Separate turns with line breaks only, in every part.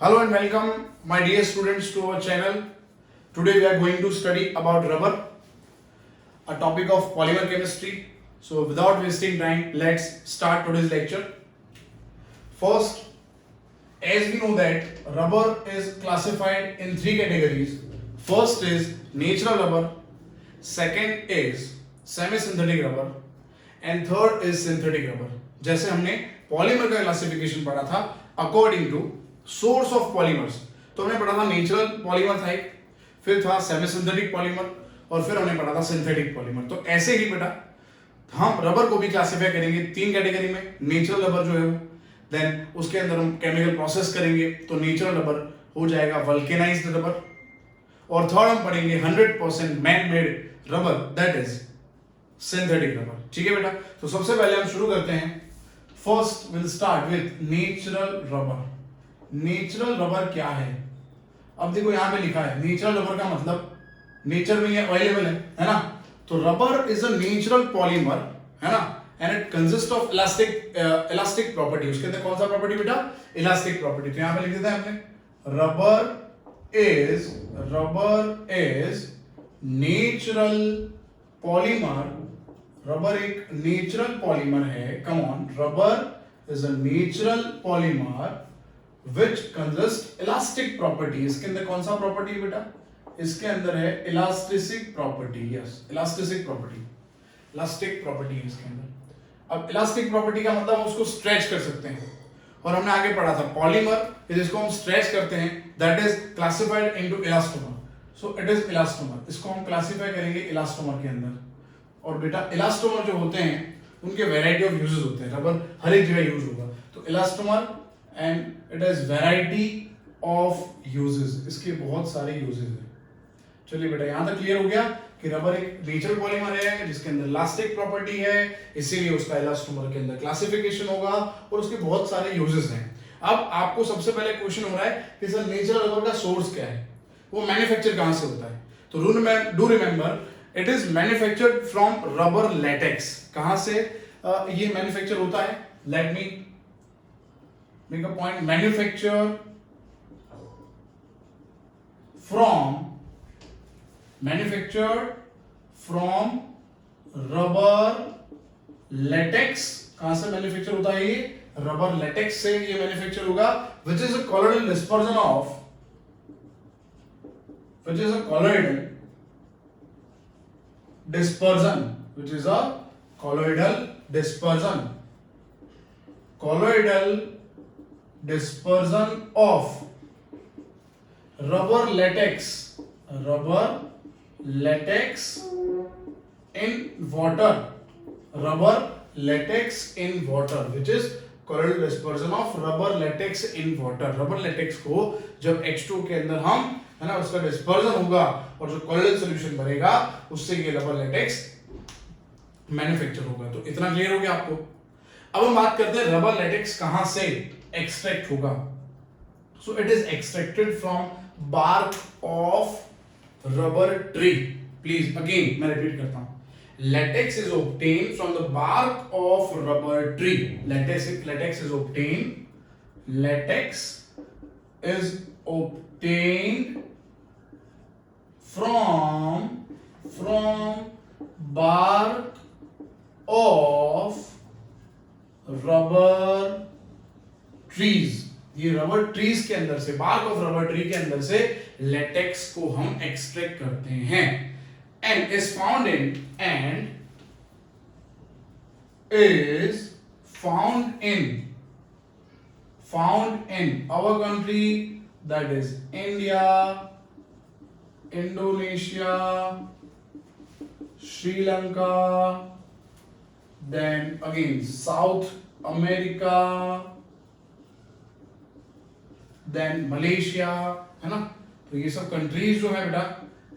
Hello and welcome, my dear students, to our channel. Today we are going to study about rubber, a topic of polymer chemistry. So, without wasting time, let's start today's lecture. First, as we know that rubber is classified in three categories. First is natural rubber, second is semi-synthetic rubber, and third is synthetic rubber. जैसे हमने polymer का classification पढ़ा था according to source of polymers, तो हमने पढ़ा था natural polymer था एक, फिर था सेमी सिंथेटिक पॉलीमर और फिर हमने पढ़ा था सिंथेटिक पॉलीमर. तो ऐसे ही बेटा हम रबर को भी क्लासिफाई करेंगे तीन कैटेगरी में. नेचुरल रबर जो है वो, देन उसके अंदर हम केमिकल प्रोसेस करेंगे तो नेचुरल रबर हो जाएगा वल्केनाइज्ड रबर, और थर्ड हम पढ़ेंगे 100% man made rubber, that is synthetic rubber. ठीक है बेटा, तो सबसे पहले हम शुरू करते हैं. First will start with natural rubber. Natural rubber क्या है? अब देखो यहां पे लिखा है नेचुरल रबर का मतलब नेचर में ये अवेलेबल है ना. तो rubber is a natural polymer, है ना, and it consist of elastic property. उसके अंदर कौन सा प्रॉपर्टी बेटा? Elastic property. तो यहां पे लिख देते हैं हमने rubber is natural polymer. Rubber एक नेचुरल पॉलीमर है. Come on, rubber is a natural polymer which consist elastic property. इसके अंदर कौन सा प्रॉपर्टी है बेटा? इसके अंदर है elastic property. Yes, elastic property है इसके अंदर. अब इलास्टिक प्रॉपर्टी का मतलब हम उसको स्ट्रेच कर सकते हैं, और हमने आगे पढ़ा था पॉलीमर जिसको हम स्ट्रेच करते हैं that is classified into elastomer. So it is elastomer. इसको हम क्लासिफाई करेंगे इलास्टोमर के अंदर. और बेटा इलास्टोमर जो होते हैं उनके वैरायटी ऑफ यूजेस होते हैं. रबर हर एक जगह यूज होगा. तो elastomer and it is variety of uses. इसके बहुत सारे यूजेस हैं. चलिए बेटा यहां तक क्लियर हो गया कि रबर एक नेचुरल पॉलीमर है जिसके अंदर इलास्टिक प्रॉपर्टी है, इसीलिए उसका इलास्टोमर के अंदर क्लासिफिकेशन होगा और उसके बहुत सारे यूजेस हैं. अब आपको सबसे पहले क्वेश्चन हो रहा है कि सर नेचुरल रबर का सोर्स क्या है, वो मैन्युफैक्चर कहां से होता है? तो do remember it is manufactured from rubber latex. कहां से ये मैन्युफैक्चर होता है? Let me make a point. Manufacture from rubber latex. कहां से मैन्युफैक्चर होता है? ये रबर लेटेक्स से ये मैन्युफैक्चर होगा, which is a colloidal dispersion of rubber latex in water. Which is colloidal dispersion of rubber latex in water. Rubber latex को जब H2 के अंदर हम, है ना, उसका डिस्पर्जन होगा और जो कॉलोइडल सॉल्यूशन बनेगा उससे ये रबर लेटेक्स मैन्युफैक्चर होगा. तो इतना क्लियर हो गया आपको. अब हम बात करते हैं रबर लेटेक्स कहां से एक्सट्रैक्ट होगा. So it is extracted from bark of rubber tree. Please again मैं रिपीट करता हूं. Latex is obtained from the bark of rubber tree. Latex is obtained from bark of rubber trees. ये rubber trees के अंदर से, bark of rubber tree के अंदर से लेटेक्स को हम एक्सट्रैक्ट करते हैं. And is found in our country, that is India, Indonesia, Sri Lanka, then again South America, then Malaysia, है ना. तो ये सब कंट्रीज जो है बेटा,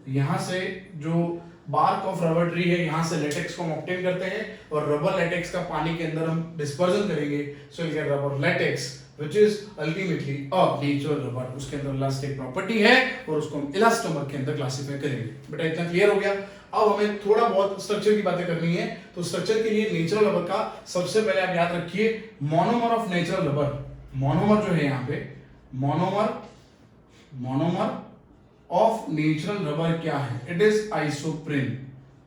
यहां से जो बार्क ऑफ रबर ट्री है यहां से लेटेक्स को हम ऑब्टेन करते हैं, और रबर लेटेक्स का पानी के अंदर हम डिस्पर्जन करेंगे. सो will gate rubber latex which is ultimately a natural rubber. उसके अंदर इलास्टिक प्रॉपर्टी है और उसको हम इलास्टोमर के अंदर क्लासिफाई करेंगे. बेटा इतना क्लियर हो गया. अब हमें थोड़ा बहुत स्ट्रक्चर की बातें करनी है. तो स्ट्रक्चर के लिए नेचुरल रबर का सबसे पहले आप याद रखिए monomer of natural rubber. Monomer जो है यहाँ पे मोनोमर ऑफ नेचुरल रबर क्या है? It is isoprene.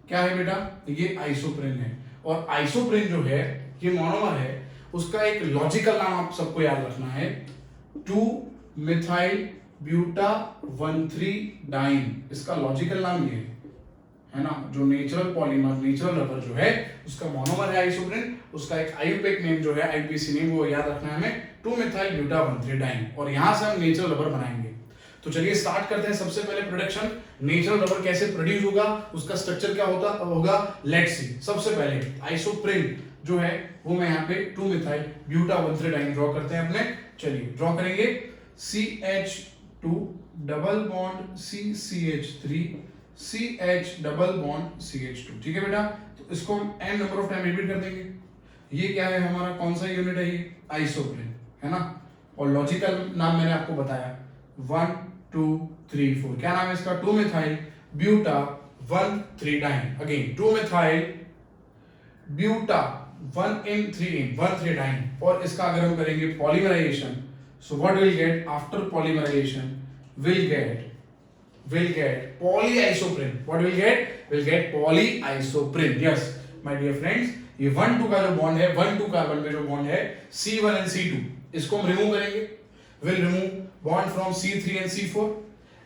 क्या है बेटा? ये आइसोप्रीन है। और आइसोप्रीन जो है ये मोनोमर है, उसका एक लॉजिकल नाम आप सबको याद रखना है, 2-मिथाइल ब्यूटा 1,3-डाइन। इसका लॉजिकल नाम ये है ना। जो नेचुरल पॉलीमर, नेचुरल रबर जो है उसका मोनोमर है आइसोप्रीन, उसका एक आईयूपीएक नेम जो है, आईपीसी नेम, वो याद रखना है हमें, 2-मिथाइल ब्यूटा 1,3-डाइन। और यहां से हम नेचुरल रबर बनाएंगे। तो चलिए स्टार्ट करते हैं। सबसे पहले प्रोडक्शन, नेचुरल रबर कैसे प्रोड्यूस होगा, उसका स्ट्रक्चर क्या होगा, लेट्स सी। सबसे पहले आइसोप्रीन जो है वो मैं यहाँ पे 2-मिथाइल ब्यूटा 1,3-डाइन ड्रॉ करते हैं अपने। चलिए ड्रॉ करेंगे। CH2 double bond CCH3 CH double bond CH2। ठीक है बेटा, तो इसको हम n number of time repeat कर देंगे। ये क्या है हमारा, कौन सा यूनिट है? ये आइसोप्रीन है ना। और लॉजिकल नाम मैंने आपको बताया 1 2 3 4। क्या नाम है इसका? 2-मिथाइल ब्यूटा 1,3-डाइन। Again 2-मिथाइल buta 1,3-डाइन। और इसका अगर हम करेंगे polymerisation, so what will get after polymerisation? Will get polyisoprene. What will get? Will get polyisoprene. Yes, my dear friends, ये 1-2 का जो बॉन्ड है, 1-2 कार्बन में जो बॉन्ड है C1 and C2, इसको हम रिमूव करेंगे। Will remove bond from C3 and C4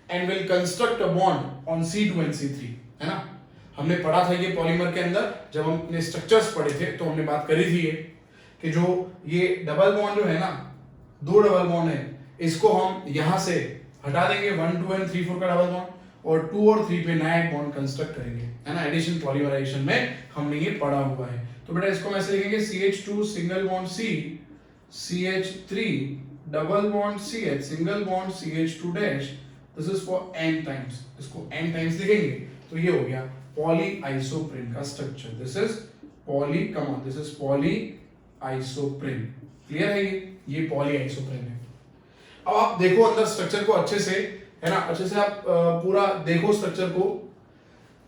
and will construct a bond on C2 and C3, है ना। हमने पढ़ा था ये पॉलीमर के अंदर, जब हम अपने स्ट्रक्चर्स पढ़े थे तो हमने बात करी थी ये कि जो ये डबल बॉन्ड जो है ना, 2 डबल बॉन्ड है, इसको हम यहां से हटा देंगे, 1 2 and 3 4 का डबल बॉन्ड, और 2 और 3 पे नया एक बॉन्ड कंस्ट्रक्ट करेंगे, है ना। एडिशन पॉलीमराइजेशन में हमने ये पढ़ा हुआ है। तो बेटा इसको हम ऐसे लिखेंगे, CH2 single bond C, CH3 double bond CH single bond CH2 dash. This is for n times, इसको n टाइम्स लिखेंगे तो ये हो गया पॉलीआइसोप्रीन का structure. This is this is polyisoprene. Clear है? ये पॉलीआइसोप्रीन है। अब आप देखो अंदर स्ट्रक्चर को अच्छे से, है ना, अच्छे से आप पूरा देखो स्ट्रक्चर को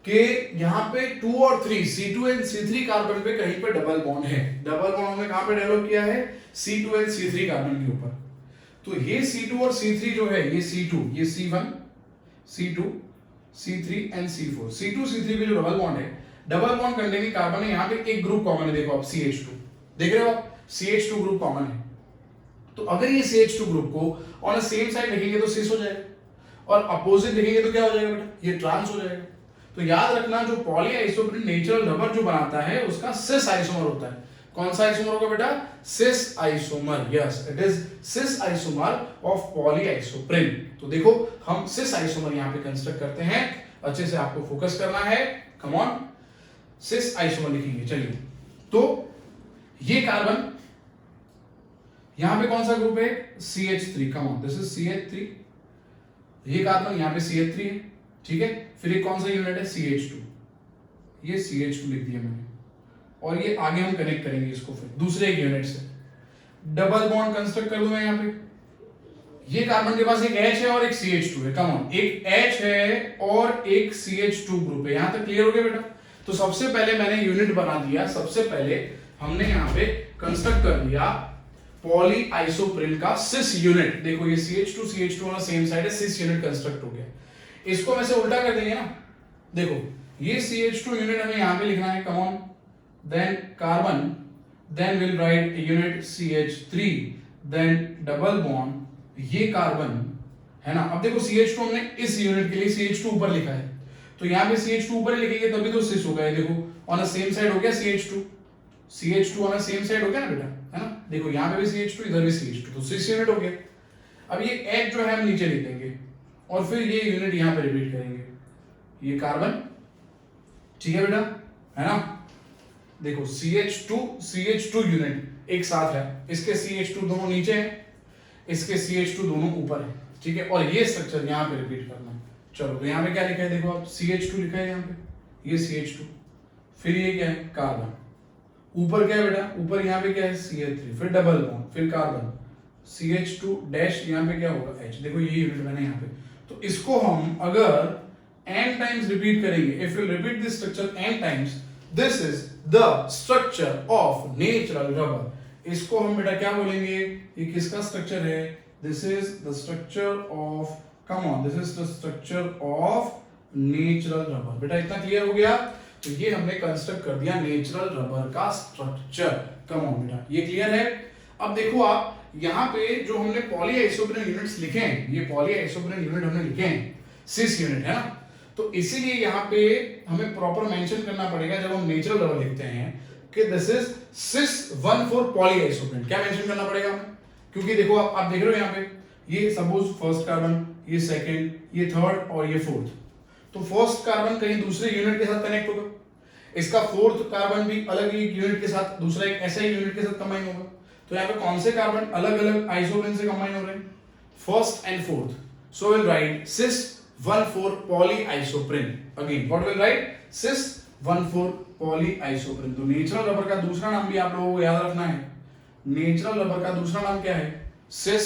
कि यहाँ पे 2 और 3 C2 एंड C3 कार्बन पे कहीं पे डबल बॉन्ड है। डबल बॉन्ड हमने कहां पे डेवलप किया है? C2 एंड C3 कार्बन के ऊपर। तो ये C2 और C3 जो है, ये C2, ये C1 C2 C3 and C4, C2 C3 पे जो डबल बॉन्ड है, डबल बॉन्ड करने के कार्बन है, यहाँ पे एक ग्रुप कॉमन है। देखो आप CH2 देख रहे हो, आप CH2 ग्रुप कॉमन है। तो अगर ये CH2 ग्रुप को ऑन अ सेम साइड लिखेंगे तो सिस हो जाएगा, और अपोजिट लिखेंगे तो क्या हो जाएगा बेटा? ये ट्रांस हो जाएगा। तो याद रखना, जो पॉलीआइसोप्रीन नेचुरल रबर जो बनाता है उसका सिस आइसोमर होता है। कौन सा आइसोमर होगा बेटा? Cis isomer. Yes, it is cis isomer of polyisoprene. तो देखो हम सिस आइसोमर यहाँ पे कंस्ट्रक्ट करते हैं, अच्छे से आपको फोकस करना है। कम ऑन, सिस आइसोमर लिखेंगे। चलिए, तो ये कार्बन यहां पे कौन सा ग्रुप है? CH3। Come on, this is CH3। ये कार्बन यहाँ पे CH3 है, ठीक है। फिर ये कौन सा यूनिट है? CH2। ये CH2 लिख दिया मैंने, और ये आगे हम कनेक्ट करेंगे इसको फिर दूसरे एक यूनिट से। डबल बॉन्ड कंस्ट्रक्ट कर दूंगा यहाँ पे। ये कार्बन के पास एक H है और एक CH2 है। कम ऑन, एक H है और एक CH2 ग्रुप है। यहां तक क्लियर हो गया बेटा? तो सबसे पहले मैंने यूनिट बना दिया, सबसे पहले हमने यहाँ पे कंस्ट्रक्ट कर दिया पॉलीआइसोप्रीन का सिस यूनिट। देखो ये CH2 वाला सेम साइड है, सिस यूनिट कंस्ट्रक्ट हो गया। इसको हम ऐसे उल्टा कर देंगे ना, देखो ये CH2 यूनिट हमें यहां पे लिखना है। Come on, then carbon, then will write unit CH3, then double bond, ये कार्बन है ना। अब देखो CH2 हमने इस यूनिट के लिए CH2 ऊपर लिखा है, तो यहां पे CH2 ऊपर लिखेंगे तभी तो सिस होगा। देखो ऑन अ सेम साइड हो गया CH2 on a same side हो गया ना बेटा, है ना। देखो यहां पे भी CH2, इधर भी CH2, तो सिस यूनिट हो गया। अब ये H जो है हम नीचे लिख देंगे, और फिर ये यूनिट यहां पे रिपीट करेंगे, ये कार्बन, ठीक है बेटा, है ना। देखो CH2 यूनिट एक साथ है, इसके CH2 दोनों नीचे हैं, इसके CH2 दोनों ऊपर है, ठीक है। और ये स्ट्रक्चर यहां पे रिपीट करना है। चलो, तो यहां पे क्या लिखा है? देखो आप, CH2 लिखा है यहां पे, ये CH2, फिर ये क्या है? कार्बन। ऊपर क्या है बेटा? ऊपर यहाँ पे क्या है? CH3, फिर डबल बॉन्ड, फिर कार्बन, CH2 डैश, यहाँ पे क्या होगा? H। देखो ये यूनिट मैंने यहाँ पे, तो इसको हम अगर n टाइम्स रिपीट करेंगे, if you repeat this structure n times, this is the structure of natural rubber. इसको हम बेटा क्या बोलेंगे? ये किसका स्ट्रक्चर है? This is the structure of, come on, this is the structure of natural rubber. बेटा इतना क्लियर हो गया? तो ये हमने कंस्ट्रक्ट कर दिया नेचुरल रबर का स्ट्रक्चर। कम ऑन बेटा, ये क्लियर है? अब देखो आप यहाँ पे जो हमने पॉली आइसोप्रेन यूनिट्स लिखे हैं, ये पॉली आइसोप्रेन यूनिट हमने लिखे हैं, सिस यूनिट है ना, तो इसीलिए यहाँ पे हमें प्रॉपर मेंशन करना पड़ेगा जब हम नेचुरल रबर लिखते हैं कि दिस इज सिस 1,4 पॉली आइसोप्रेन। क्या मेंशन करना पड़ेगा हमें? क्योंकि देखो आप देख रहे हो यहाँ पे, ये सपोज फर्स्ट कार्बन, ये सेकंड, ये थर्ड और ये फोर्थ। तो फर्स्ट कार्बन कहीं दूसरे यूनिट के साथ कनेक्ट होगा, इसका फोर्थ कार्बन भी अलग ही यूनिट के साथ, दूसरा एक ऐसा ही यूनिट के साथ कंबाइन होगा। तो यहाँ पे कौन से कार्बन अलग अलग आइसोप्रेन से कंबाइन हो रहे हैं? First and fourth. So will write cis 1,4 polyisoprene. Again, what will write? Cis 1,4 polyisoprene. तो नेचुरल रबर का दूसरा नाम भी आप लोगों को याद रखना है। नेचुरल रबर का दूसरा नाम क्या है? Cis.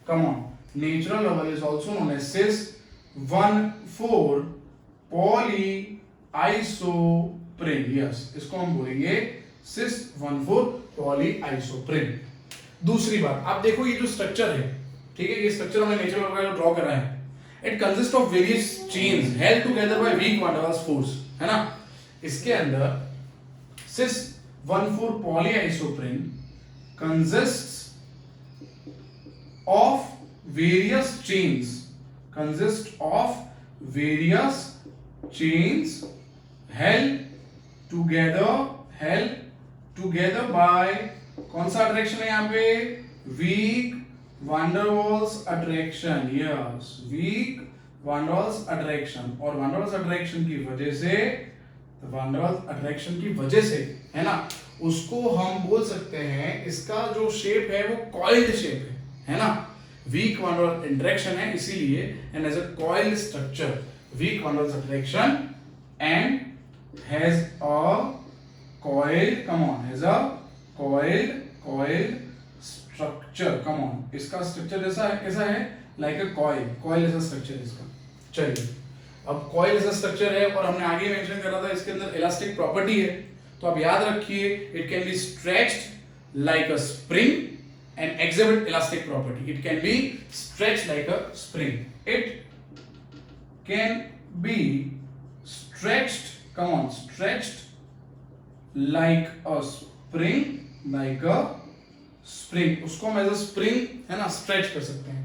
Come on. Natural rubber is also known as cis 1,4 polyisoprene. Yes, इसको हम बोलेंगे cis 1,4 polyisoprene. दूसरी बात, आप देखो ये जो स्ट्रक्चर है, ठीक है, ये स्ट्रक्चर हमने नेचुरल रबर का ड्रॉ कर रहा है। It consists of various chains held together by weak van der Waals force, है ना? इसके अंदर cis 1,4 polyisoprene consists of various chains, held together by, कौन सा अट्रैक्शन है यहाँ पे? weak van der Waals attraction. Yes, weak van der Waals attraction. और van der Waals attraction की वजह से, van der Waals attraction की वजह से, है ना, उसको हम बोल सकते हैं, इसका जो शेप है वो कॉइल्ड शेप है ना? weak van der Waals attraction है इसीलिए, and as a coiled structure, weak van der Waals attraction and has a coiled, come on, has a coiled structure. Come on, इसका स्ट्रक्चर जैसा है, कैसा है? लाइक अ कॉइल जैसा structure इसका। चलिए, अब कॉइल जैसा स्ट्रक्चर है और हमने आगे मेंशन करा था इसके अंदर इलास्टिक प्रॉपर्टी है, तो आप याद रखिए, it can be stretched like a spring and exhibit elastic property. It can be stretched like a spring, it can be stretched, come on, stretched like a spring, like a spring. उसको हम as a spring, है ना, stretch कर सकते हैं,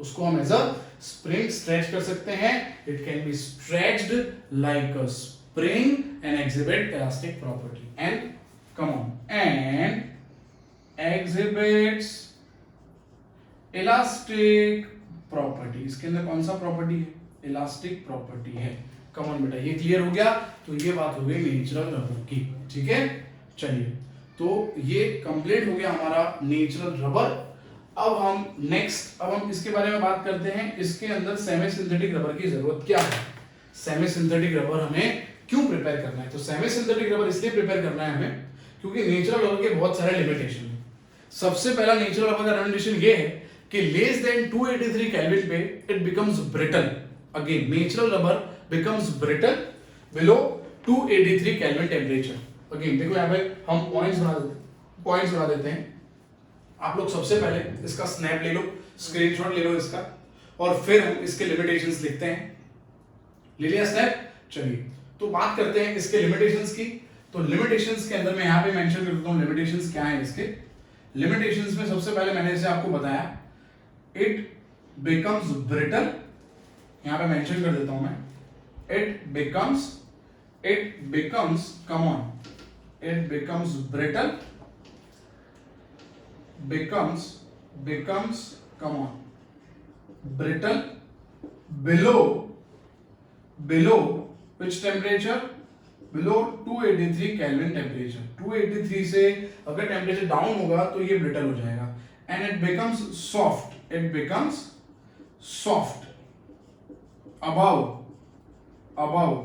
उसको हम as a spring stretch कर सकते हैं। It can be stretched like a spring and exhibit elastic property and, come on, and exhibits elastic property. इसके अंदर कौन सा प्रॉपर्टी है? इलास्टिक प्रॉपर्टी है। कम ऑन बेटा, ये क्लियर हो गया? तो ये बात हो गई नेचुरल रबर की, ठीक है। चलिए, तो ये कंप्लीट हो गया हमारा नेचुरल रबर। अब हम इसके बारे में बात करते हैं, इसके अंदर सेमी सिंथेटिक रबर की जरूरत क्या है, सेमी सिंथेटिक रबर हमें क्यों प्रिपेयर करना है। तो सेमी सिंथेटिक रबर इसलिए प्रिपेयर करना है हमें क्योंकि नेचुरल रबर के बहुत सारे लिमिटेशन है। सबसे पहला नेचुरल रबर का लिमिटेशन ये है कि लेस देन 283 केल्विन पे it becomes brittle. Again, natural rubber becomes brittle below 283 kelvin temperature. Again देखो यहाँ पे हम पॉइंट्स बना देते हैं। आप लोग सबसे पहले इसका स्नैप ले लो, स्क्रीनशॉट ले लो इसका, और फिर हम इसके लिमिटेशंस लिखते हैं। ले लिया स्नैप? चलिए, तो बात करते हैं इसके लिमिटेशंस की। तो लिमिटेशंस के अंदर मैं यहाँ पे मेंशन कर देता हूँ लिमिटेशंस क्या है इसके। लिमिटेशंस में सबसे पहले मैंने जैसे आपको बताया, इट बिकम्स ब्रिटल, यहाँ पे मेंशन कर देता हूं मैं, it becomes come on, it becomes brittle, becomes come on, brittle below which temperature? below 283 kelvin temperature. 283 से अगर टेम्परेचर डाउन होगा तो ये ब्रिटल हो जाएगा। And it becomes soft above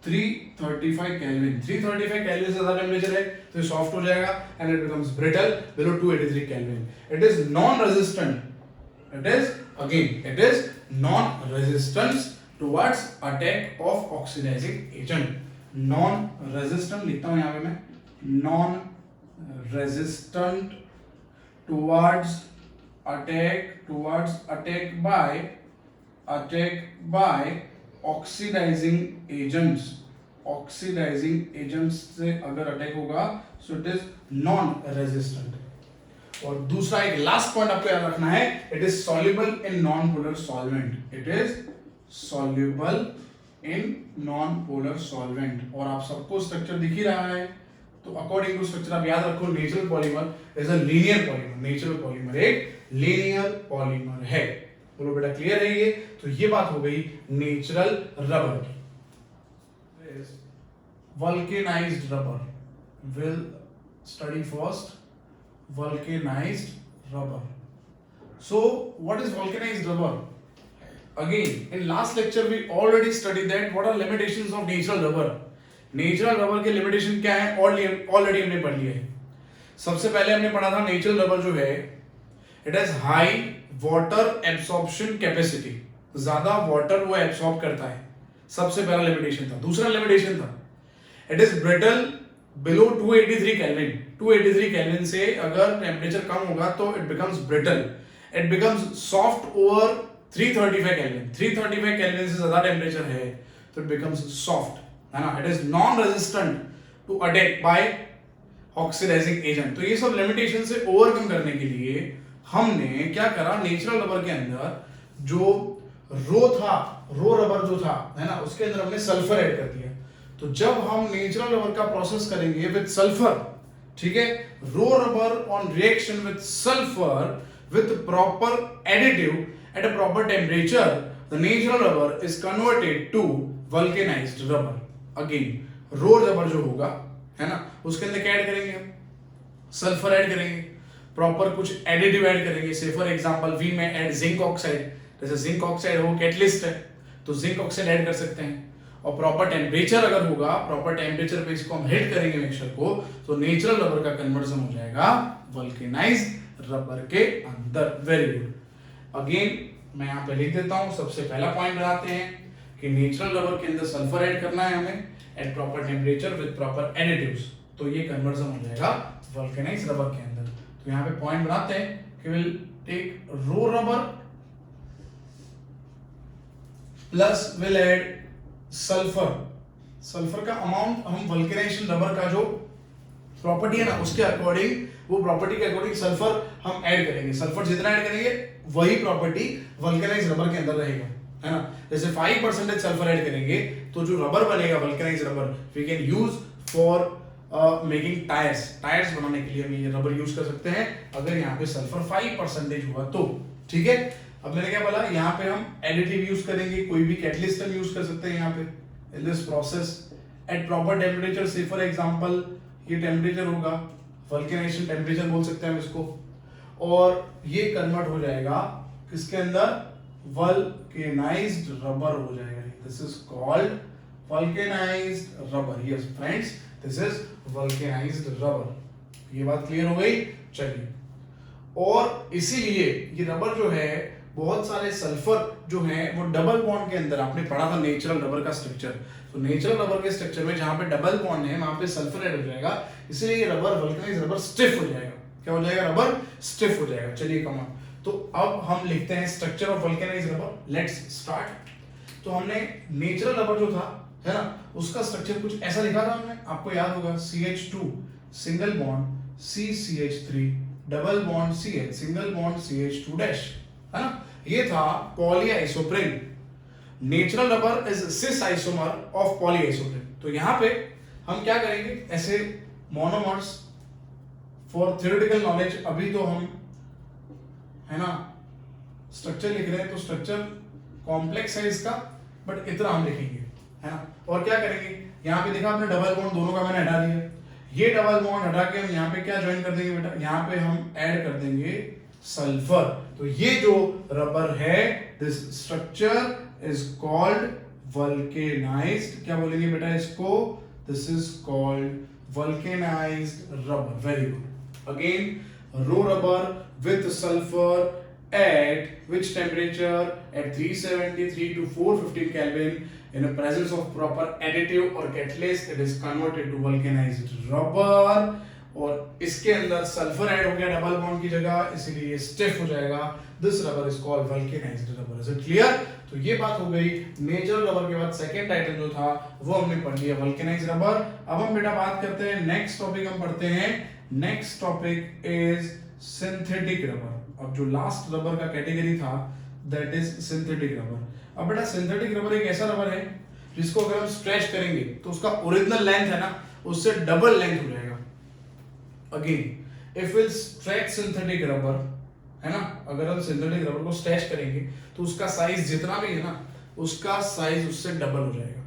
335 kelvin. 335 kelvin से ज्यादा टेम्परेचर है तो ये सॉफ्ट हो जाएगा and it becomes brittle below 283 kelvin. It is non resistant, it is non-resistant towards attack of oxidizing agent। non-resistant लिखता हूं यहाँ पे मैं, non-resistant towards attack by oxidising agents से अगर अटैक होगा so it is non resistant. और दूसरा एक लास्ट पॉइंट आपको याद रखना है, it is soluble in non polar solvent, it is soluble in non polar solvent. और आप सबको स्ट्रक्चर दिख ही रहा है, तो अकॉर्डिंग टू स्ट्रक्चर आप याद रखो natural polymer is a linear polymer, natural polymer एक लीनियर पॉलीमर है। बोलो बेटा क्लियर है ये? तो ये बात हो गई नेचुरल रबर की। Vulcanised rubber, will study first vulcanized rubber. So what is vulcanized rubber? Again, in last lecture we already studied that what are limitations of natural rubber. Natural rubber के limitation क्या है already हमने पढ़ लिया है। सबसे पहले हमने पढ़ा था natural rubber जो है it has high water absorption capacity, ज्यादा water वो absorb करता है, सबसे पहला limitation था। दूसरा limitation था it is brittle below 283 kelvin. 283 kelvin से अगर टेम्परेचर कम होगा तो it becomes brittle, it becomes soft over 335 kelvin. 335 kelvin से ज्यादा टेम्परेचर है तो इट बिकम्स सॉफ्ट, है ना। It is non resistant to attack by oxidising agent. तो ये सब लिमिटेशन से ओवरकम करने के लिए हमने क्या करा, नेचुरल रबर के अंदर जो रो रबर जो था, है ना, उसके अंदर हमने सल्फर ऐड कर दिया। तो जब हम नेचुरल रबर का प्रोसेस करेंगे विद सल्फर, ठीक है, raw rubber on reaction with sulphur with proper additive at a proper temperature, the natural rubber is converted to vulcanised rubber. Again raw rubber जो होगा, है ना, उसके अंदर क्या ऐड करेंगे हम, सल्फर ऐड करेंगे, प्रॉपर कुछ एडिटिव ऐड करेंगे। से फॉर एग्जांपल वी में ऐड जिंक ऑक्साइड, जैसे जिंक ऑक्साइड वो कैटलिस्ट है तो जिंक ऑक्साइड ऐड कर सकते हैं। और प्रॉपर टेम्परेचर अगर होगा, प्रॉपर टेम्परेचर पे इसको हम हिट करेंगे मिक्सचर को, तो नेचुरल रबर का कन्वर्जन हो जाएगा वल्केनाइज्ड रबर के अंदर। Very good. अगेन मैं यहाँ पे लिख देता हूँ, सबसे पहला पॉइंट बनाते हैं कि नेचुरल रबर के अंदर सल्फर ऐड करना है हमें at proper temperature with proper additives, तो ये कन्वर्जन हो जाएगा वल्केनाइज्ड रबर के अंदर। तो यहाँ पे पॉइंट बनाते हैं कि will take raw rubber plus will add sulphur. Sulphur का अमाउंट हम वल्केनाइजेशन रबर का जो प्रॉपर्टी है ना उसके अकॉर्डिंग, वो प्रॉपर्टी के अकॉर्डिंग सल्फर हम ऐड करेंगे। सल्फर जितना ऐड करेंगे वही प्रॉपर्टी वल्केनाइज्ड रबर के अंदर रहेगा, है ना। जैसे 5% सल्फर ऐड करेंगे तो जो रबर बनेगा vulcanised rubber we can use for making tyres बनाने के लिए हम ये रबर यूज कर सकते हैं अगर यहाँ पे सल्फर 5% हुआ तो, ठीक है। अब मैंने क्या बोला, यहाँ पे हम एडिटिव यूज करेंगे, कोई भी कैटलिस्ट हम यूज कर सकते हैं यहाँ पे in this process at proper temperature. से फॉर एग्जांपल ये टेम्परेचर होगा, वल्केनाइजेशन टेम्परेचर बोल सकते हैं हम इसको, और ये कन्वर्ट हो जाएगा किसके अंदर, वल्केनाइज्ड रबर हो जाएगा। This is called vulcanised rubber. Yes friends, this is vulcanised rubber. ये बात क्लियर हो गई? चलिए, और इसीलिए ये रबर जो है बहुत सारे सल्फर जो है वो डबल बॉन्ड के अंदर, आपने पढ़ा था नेचुरल रबर का स्ट्रक्चर, तो नेचुरल रबर के स्ट्रक्चर में जहां पे डबल बॉन्ड है वहां पे सल्फर ऐड हो जाएगा, इसलिए ये रबर वल्केनाइज्ड रबर स्टिफ हो जाएगा। क्या हो जाएगा? रबर स्टिफ हो जाएगा। चलिए कम ऑन, तो अब हम लिखते हैं structure of vulcanised rubber. Let's start. तो हमने नेचुरल रबर जो था, है ना, उसका स्ट्रक्चर कुछ ऐसा लिखा था हमने, आपको याद होगा, CH2 single bond CCH3 double bond CH single bond CH2 dash, है ना। ये था polyisoprene. Natural rubber is cis isomer of polyisoprene. तो यहां पे हम क्या करेंगे, ऐसे मोनोमर्स फॉर थ्योरेटिकल नॉलेज, अभी तो हम, है ना, स्ट्रक्चर लिख रहे हैं तो स्ट्रक्चर कॉम्प्लेक्स है इसका, बट इतना हम लिखेंगे, है ना। और क्या करेंगे, यहाँ पे देखा आपने डबल बॉन्ड दोनों का मैंने हटा दिया, ये डबल बॉन्ड हटा के हम यहाँ पे क्या ज्वाइन कर देंगे बेटा, यहाँ पे हम ऐड कर देंगे सल्फर। तो ये जो रबर है, this structure is called vulcanised, क्या बोलेंगे बेटा इसको, this is called vulcanised rubber. Very good. Again raw rubber with sulphur at which temperature, at 373 to 415 Kelvin, in the presence of proper additive or catalyst, it is converted to vulcanized rubber। और इसके अंदर sulphur add हो गया double bond की जगह, इसीलिए stiff हो जाएगा। This rubber is called vulcanised rubber. Is it clear? तो ये बात हो गई नेचुरल रबर के बाद सेकंड टाइटल जो था वो हमने पढ़ लिया वल्केनाइज्ड रबर। अब हम बेटा बात करते हैं नेक्स्ट टॉपिक हम पढ़ते हैं। Next topic is synthetic rubber. अब जो लास्ट रबर का कैटेगरी था दैट इज सिंथेटिक रबर। अब बेटा सिंथेटिक रबर एक ऐसा रबर है जिसको अगर हम स्ट्रेच करेंगे तो उसका ओरिजिनल लेंथ है ना उससे डबल लेंथ हो जाएगा। Again if will stretch synthetic rubber, है ना, अगर हम सिंथेटिक रबर को स्ट्रेच करेंगे तो उसका साइज जितना भी है ना उसका साइज उससे डबल हो जाएगा।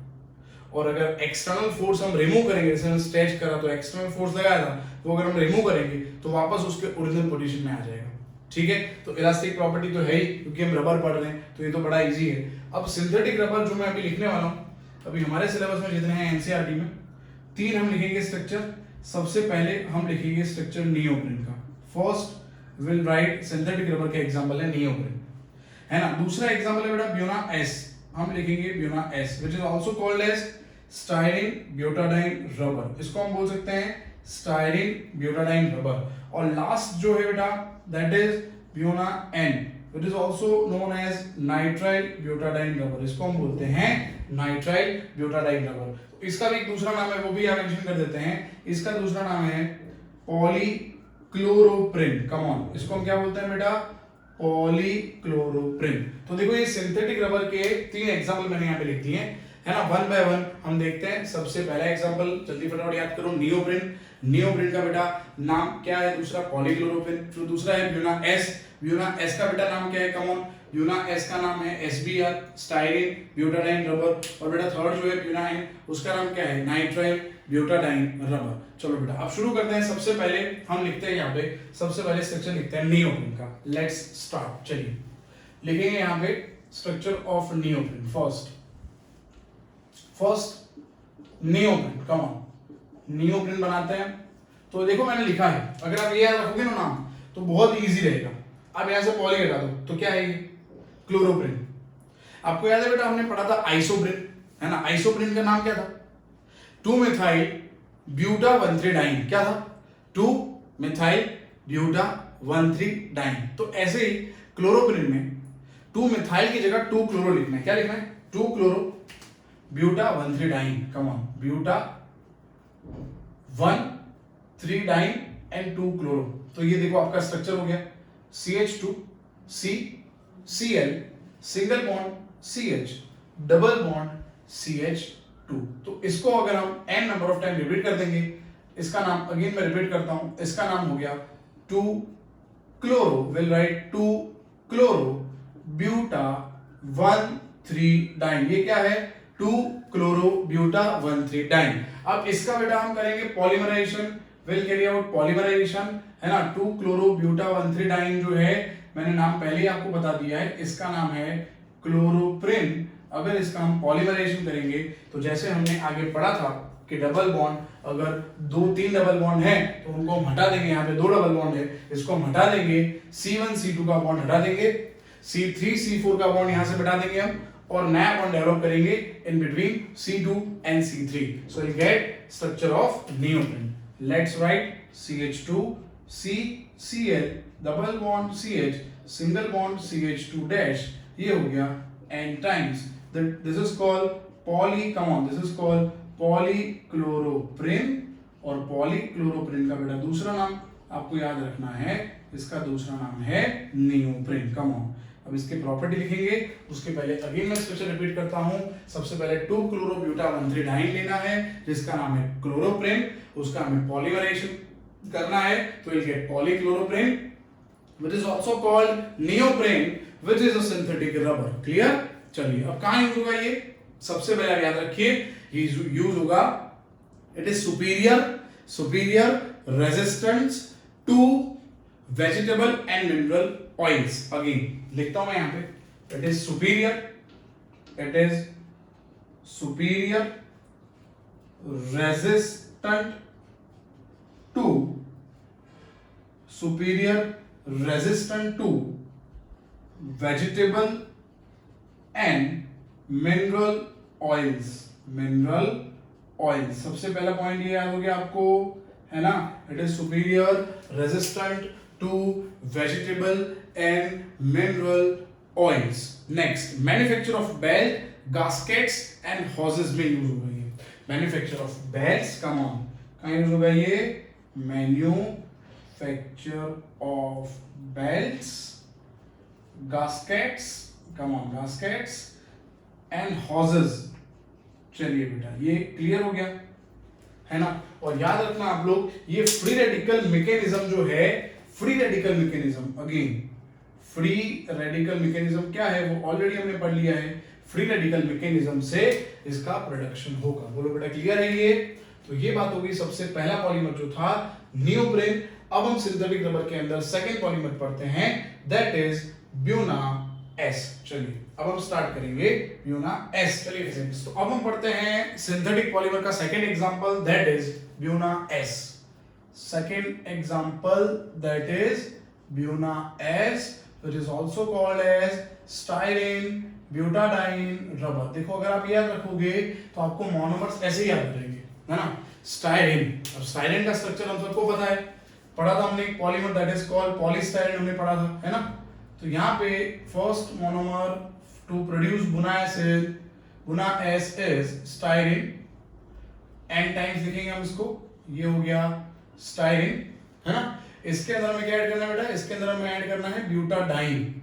और अगर एक्सटर्नल फोर्स हम रिमूव करेंगे, जैसे हमने स्ट्रेच करा तो एक्सटर्नल फोर्स लगाया था, तो अगर हम रिमूव करेंगे तो वापस उसके ओरिजिनल पोजीशन में आ जाएगा। ठीक है, तो इलास्टिक प्रॉपर्टी तो है ही क्योंकि हम रबर पढ़ रहे हैं, तो ये तो बड़ा इजी है। अब सिंथेटिक रबर जो मैं अभी लिखने वाला हूँ, अभी हमारे सिलेबस में जितने हैं एनसीईआरटी में 3 हम लिखेंगे स्ट्रक्चर। सबसे पहले हम लिखेंगे स्ट्रक्चर नियोप्रीन का। First will write synthetic rubber का एग्जांपल है नियोप्रीन, है ना। दूसरा एग्जांपल है बेटा ब्यूना एस, हम लिखेंगे Buna S which is also called as styrene butadiene rubber. इसको हम बोल सकते हैं स्टाइरीन ब्यूटाडाइन रबर। और लास्ट जो है बेटा that is Buna N which is also known as nitrile butadiene rubber. इसको हम बोलते हैं नाइट्राइल ब्यूटाडाइन रबर। इसका भी एक दूसरा नाम है, वो भी आप मेंशन कर देते हैं। इसका दूसरा नाम है पॉलीक्लोरोप्रिन। कम ऑन, इसको हम क्या बोलते हैं बेटा? पॉलीक्लोरोप्रिन। तो देखो ये सिंथेटिक रबर के 3 एग्जांपल मैंने यहाँ पे लिख दिए हैं, है ना। वन बाय वन हम देखते हैं। सबसे पहला एग्जांपल जल्दी फटाफट याद करो, नियोप्रिन। नियोप्रिन का बेटा नाम क्या है? दूसरा पॉलीक्लोरोप्रिन। फिर दूसरा है ब्यूना एस। ब्यूना एस का बेटा नाम क्या है? कम ऑन, ब्यूना एस का नाम है एसबीआर स्टाइरीन ब्यूटाडाइन रबर। और बेटा थर्ड जो है ब्यूना एन, उसका नाम क्या है? Nitrile butadiene rubber. चलो बेटा अब शुरू करते हैं। सबसे पहले हम लिखते हैं यहाँ पे, सबसे पहले स्ट्रक्चर लिखते हैं नियोप्रिन का। Let's start. चलिए लिखेंगे यहाँ पे structure of neoprene. First neoprene, come on, neoprene बनाते हैं। तो देखो मैंने लिखा है, अगर आप ये याद रखोगे ना नाम तो बहुत इजी रहेगा। अब यहां से पॉली हटा दो तो क्या है ये? क्लोरोप्रिन। आपको याद है बेटा हमने पढ़ा था आइसोप्रिन, है ना। आइसोप्रिन का नाम क्या था? 2 मिथाइल ब्यूटा 1,3 डाइन। क्या था? 2 मिथाइल ब्यूटा 1,3 डाइन। तो ऐसे ही क्लोरोप्रिन में 2 मिथाइल की जगह 2 क्लोरो लिखना है। क्या लिखना है? 2 chloro buta 1,3 diene. Come on, buta 1,3 diene and 2 chloro. तो ये देखो आपका स्ट्रक्चर हो गया CH2 C Cl single bond CH double bond CH2। तो इसको अगर हम n number of time repeat कर देंगे, इसका नाम अगेन मैं रिपीट करता हूं, इसका नाम हो गया 2 chloro, will write 2 chloro buta 1,3 diene. ये क्या है? 2 क्लोरो ब्यूटा 1,3 डाइन। अब इसका बेटा हम करेंगे polymerisation, will carry out polymerisation, है ना। 2 क्लोरो ब्यूटा 1,3 डाइन जो है मैंने नाम पहले ही आपको बता दिया है, इसका नाम है क्लोरोप्रिन। अगर इसका हम पॉलीमराइजेशन करेंगे तो जैसे हमने आगे पढ़ा था कि डबल बॉन्ड अगर 2-3 डबल बॉन्ड है तो उनको हम हटा देंगे। यहाँ पे 2 डबल बॉन्ड है, इसको हम हटा देंगे। C1 C2 का बॉन्ड हटा देंगे, C3 C4 का बॉन्ड यहाँ से हटा देंगे हम, और नया बॉन्ड डेवलप करेंगे in between C2 and C3। So will get structure of neoprene. Let's write CH2 C Cl double bond CH single bond CH2 dash. ये हो गया n times, this is called poly, come on, this is called polychloroprene. और polychloroprene का बेटा दूसरा नाम आपको याद रखना है, इसका दूसरा नाम है नियोप्रिन। कम ऑन, अब इसके प्रॉपर्टी लिखेंगे उसके पहले अगेन मैं स्ट्रक्चर रिपीट करता हूं। सबसे पहले 2 क्लोरो ब्यूटा 1,3 डाइन लेना है जिसका नाम है क्लोरोप्रिन, उसका हमें पॉलीमराइजेशन करना है तो will get polychloroprene which is also called neoprene which is a synthetic rubber. Clear? चलिए अब कहां यूज होगा ये? सबसे पहले आप याद रखिए ये यूज होगा, it is superior resistance to vegetable and mineral oils. Again लिखता हूं मैं यहां पे, it is superior resistant to vegetable and mineral oils. सबसे पहला पॉइंट ये याद हो गया आपको, है ना, it is superior resistant to vegetable and mineral oils. Next, manufacture of belt, gaskets and hoses में यूज होगा ये। Manufacture of belts, come on, कहाँ यूज होगा ये? Manufacture of belts, gaskets, come on, gaskets and hoses। चलिए बेटा, ये clear हो गया है ना। और याद रखना आप लोग, ये फ्री रेडिकल मैकेनिज्म जो है, free radical mechanism, again free radical mechanism क्या है वो ऑलरेडी हमने पढ़ लिया है। फ्री रेडिकल मैकेनिज्म से इसका प्रोडक्शन होगा। बोलो बेटा, क्लियर है ये? तो ये बात होगी सबसे पहला पॉलीमर जो था नियोप्रेन। अब हम सिंथेटिक रबर के अंदर सेकंड पॉलीमर पढ़ते हैं, दैट इज ब्यूना एस। चलिए अब हम स्टार्ट करेंगे ब्यूना एस। चलिए फ्रेंड्स, तो अब हम पढ़ते हैं सिंथेटिक पॉलीमर का second example, that is Buna S. Second example that is Buna S, which is also called as styrene butadiene rubber. देखो, अगर आप याद रखोगे तो आपको मोनोमर्स ऐसे ही याद रहेंगे, है ना। स्टाइरीन, अब स्टाइरीन का स्ट्रक्चर हम सबको पता है, पढ़ा था हमने। Polymer that is called polystyrene हमने पढ़ा था, है ना। तो यहाँ पे first monomer to produce Buna S is styrene. N times लिखेंगे हम इसको, ये हो गया स्टाइरीन, है ना। इसके अंदर हमें क्या ऐड करना है बेटा? इसके अंदर हमें ऐड करना है butadiene,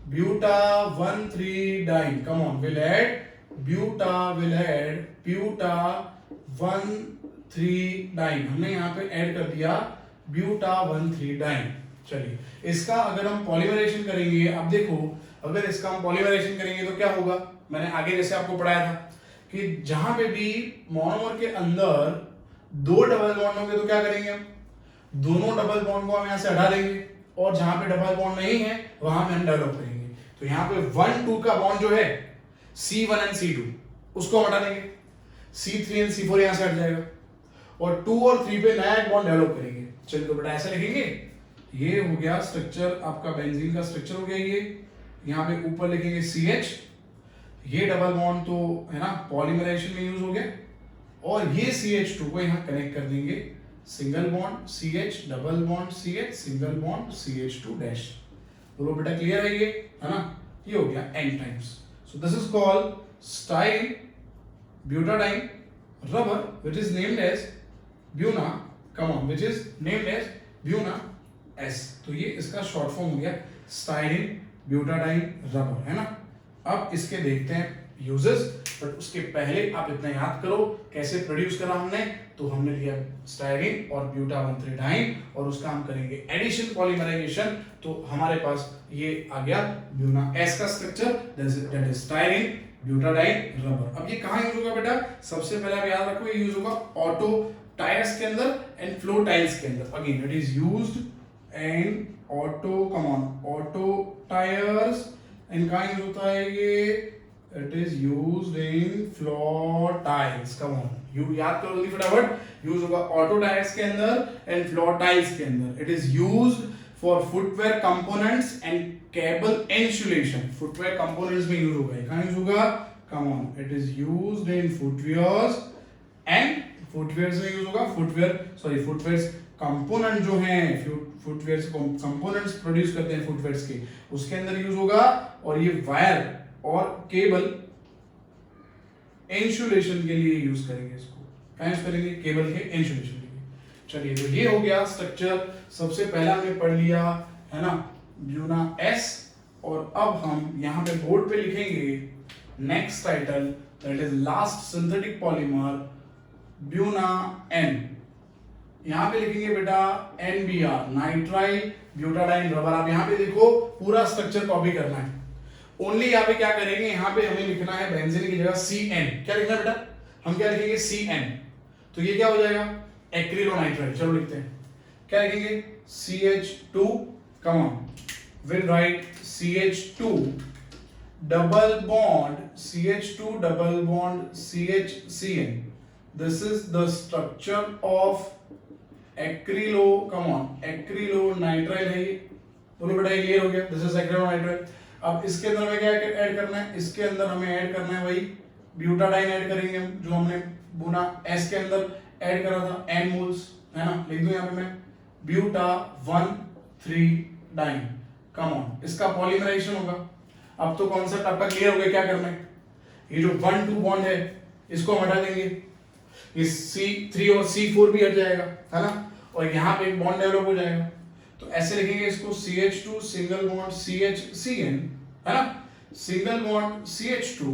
buta 1,3 diene. Come on, will add buta 1,3 diene. हमने यहाँ पे ऐड कर दिया ब्यूटा 1,3 डाइन। चलिए, इसका अगर हम पॉलीमराइजेशन करेंगे, अब देखो, अगर इसका हम पॉलीमराइजेशन करेंगे तो क्या होगा? मैंने आगे जैसे आपको पढ़ाया था कि जहां पे भी मोनोमर के अंदर दो डबल बॉन्ड होंगे तो क्या करेंगे हम? दोनों डबल बॉन्ड को हम यहां से हटा देंगे, और जहां पे डबल बॉन्ड नहीं है वहां में हम डेवलप करेंगे। तो यहाँ पे 1-2 का बॉन्ड जो है C1 एंड C2 उसको हटा देंगे, C3 एंड C4 यहां से हट जाएगा, और 2 और 3 पे नया एक बॉन्ड डेवलप करेंगे। चलिए तो बेटा ऐसा लिखेंगे, ये हो गया स्ट्रक्चर आपका बेंजीन का स्ट्रक्चर हो गया। ये यहाँ पे ऊपर लिखेंगे CH, ये डबल बॉन्ड तो है ना पॉलीमराइजेशन में यूज हो गया, और ये CH2 को यहाँ कनेक्ट कर देंगे, single bond CH, double bond CH, single bond CH2 dash. बोलो बेटा, क्लियर है ये, है ना। ये हो गया n times. So this is called styrene butadiene rubber, which is named as Buna, come on, which is named as Buna S. तो ये इसका शॉर्ट फॉर्म हो गया स्टाइरीन ब्यूटाडाइन रबर, है ना। अब इसके देखते हैं यूजेस, बट उसके पहले आप इतना याद करो कैसे प्रोड्यूस करा हमने। तो हमने लिया स्टाइरीन और ब्यूटा 1,3 डाइन, और उसका हम करेंगे एडिशन पॉलीमराइजेशन। तो हमारे पास ये आ गया ब्यूना एस का structure, that is styrene butadiene rubber. अब ये कहाँ यूज होगा बेटा? सबसे पहले आप याद रखो, ये यूज होगा ऑटो टायर्स के अंदर एंड फ्लो टाइल्स के अंदर। Again it is used and auto, come on, auto tyres, and कहाँ यूज होता है ये? It is used in floor tiles. Come on, you याद करो जल्दी फटाफट। यूज होगा ऑटो टायर्स के अंदर एंड फ्लोर टाइल्स के अंदर। It is used for footwear components and cable insulation. Footwear components में यूज होगा, कहाँ यूज होगा? Come on, it is used in footwears and footwears में यूज होगा, फुटवेयर्स कंपोनेंट जो हैं, फुटवेयर्स कंपोनेंट्स प्रोड्यूस करते हैं फुटवेयर्स के, उसके अंदर यूज होगा। और ये वायर और केबल इंसुलेशन के लिए यूज करेंगे इसको। क्या यूज करेंगे? केबल के इंसुलेशन के लिए। चलिए, तो ये हो गया स्ट्रक्चर। सबसे पहला हमने पढ़ लिया, है ना, ब्यूना एस। और अब हम यहाँ पे बोर्ड पे लिखेंगे next title, that is last synthetic polymer Buna N. यहाँ पे लिखेंगे बेटा NBR, नाइट्राइल ब्यूटाडाइन रबर। आप यहाँ पे देखो, पूरा स्ट्रक्चर कॉपी करना है। ओनली यहाँ पे क्या करेंगे, यहाँ पे हमें लिखना है बेंजीन की जगह CN। क्या लिखना है बेटा? हम क्या लिखेंगे? CN। तो ये क्या हो जाएगा? एक्रिलोनाइट्राइल। चलो लिखते हैं, क्या लिखेंगे? CH2, come on, will write CH2 double bond CH2 double bond CHCN। This is the structure of acrylo, come on, acrylonitrile है ये। बोलो बेटा, ये क्लियर हो गया? This is acrylonitrile. अब इसके अंदर हमें क्या ऐड करना है? इसके अंदर हमें ऐड करना है वही ब्यूटाडाइन ऐड करेंगे हम, जो हमने बुना एस के अंदर ऐड करा था, N मोल्स, है ना, लिख दूं यहाँ पे मैं ब्यूटा 1,3 डाइन। कम ऑन, इसका पॉलीमराइजेशन होगा। अब तो कॉन्सेप्ट आपका क्लियर हो गया क्या करना है। ये जो 1,2 बॉन्ड है इसको हम हटा देंगे, ये C3 और C4 भी हट जाएगा, है ना, और यहाँ पे एक बॉन्ड डेवलप हो जाएगा। तो ऐसे लिखेंगे इसको CH2 सिंगल बॉन्ड CHCN, है ना, single bond CH2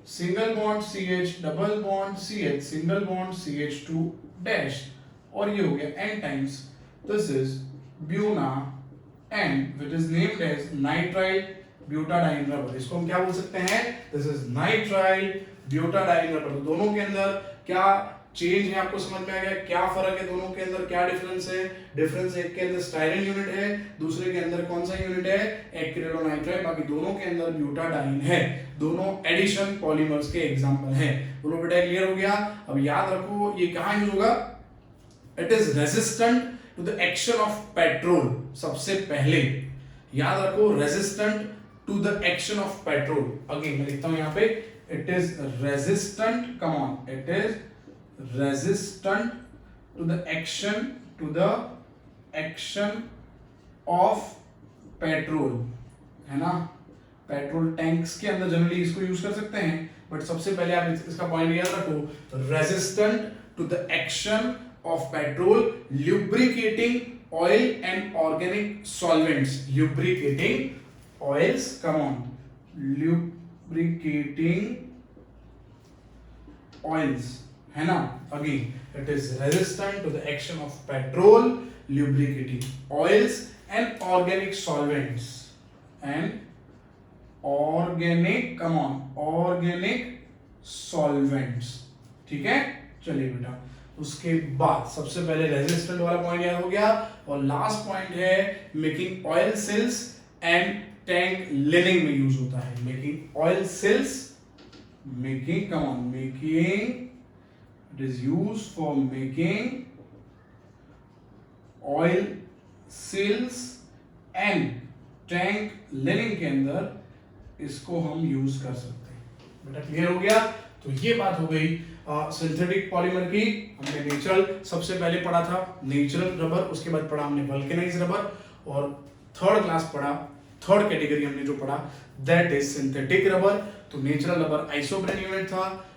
single bond CH double bond CH single bond CH2 dash, और ये हो गया n times, this is Buna n which is named as nitrile butadiene rubber. इसको हम क्या बोल सकते हैं, this is nitrile butadiene rubber. तो दोनों के अंदर क्या चेंज है आपको समझ में आ गया, क्या फर्क है दोनों के अंदर, क्या डिफरेंस है। डिफरेंस एक के अंदर स्टाइरिन यूनिट है, दूसरे के अंदर कौन सा यूनिट है, एक्रिलोनाइट्राइल, बाकी दोनों के अंदर ब्यूटाडाइन है। दोनों एडिशन पॉलीमर्स के एग्जांपल हैं। बोलो बेटा क्लियर हो गया। अब याद रखो ये कहां यूज होगा, it is resistant to the action of petrol. सबसे पहले याद रखो resistant to the action of petrol. Again मैं लिखता हूं यहां पे, it is resistant, come on, it is resistant to the action of petrol, है ना। पेट्रोल टैंक्स के अंदर जनरली इसको यूज कर सकते हैं, बट सबसे पहले आप इसका पॉइंट याद रखो, resistant to the action of petrol, lubricating oil and organic solvents, lubricating oils, come on, lubricating oils, है ना। Again it is resistant to the action of petrol, lubricating oils and organic solvents, and organic, come on, organic solvents, ठीक है। चलिए बेटा, उसके बाद सबसे पहले रेजिस्टेंट वाला पॉइंट याद हो गया, और लास्ट पॉइंट है making oil seals and tank lining में यूज होता है। Making oil seals, making, come on, making, it is used for making oil seals and tank lining के अंदर इसको हम यूज कर सकते हैं। बेटा क्लियर हो गया। तो ये बात हो गई सिंथेटिक पॉलीमर की। हमने नेचुरल सबसे पहले पढ़ा था, नेचुरल रबर, उसके बाद पढ़ा हमने वल्केनाइज्ड रबर, और थर्ड क्लास पढ़ा, थर्ड कैटेगरी हमने जो पढ़ा दैट इज सिंथेटिक रबर। तो नेचुरल रबर आइसोब्रेन यूनिट था,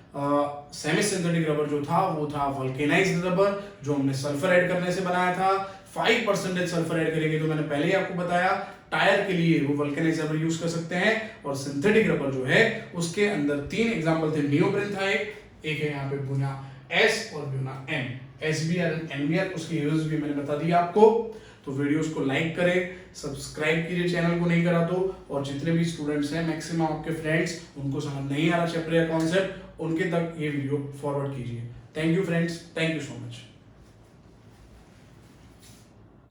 सेमी सिंथेटिक रबर जो था वो था वल्केनाइज्ड रबर, जो हमने सल्फर ऐड करने से बनाया था। 5% सल्फर ऐड करेंगे तो मैंने पहले ही आपको बताया, टायर के लिए वो वल्केनाइज्ड रबर यूज कर सकते हैं। और सिंथेटिक रबर जो है उसके अंदर 3 एग्जांपल थे, नियोप्रीन था एक है यहाँ पे ब्यूना एस और Buna M, SBR and NBR, उसके यूज भी मैंने बता दिया आपको। तो वीडियोस को लाइक करें, सब्सक्राइब कीजिए चैनल को नहीं करा तो, और जितने भी स्टूडेंट्स हैं मैक्सिमम आपके फ्रेंड्स उनको समझ नहीं आ रहा चैप्टर या कॉन्सेप्ट, उनके तक ये वीडियो फॉरवर्ड कीजिए। Thank you friends, thank you so much.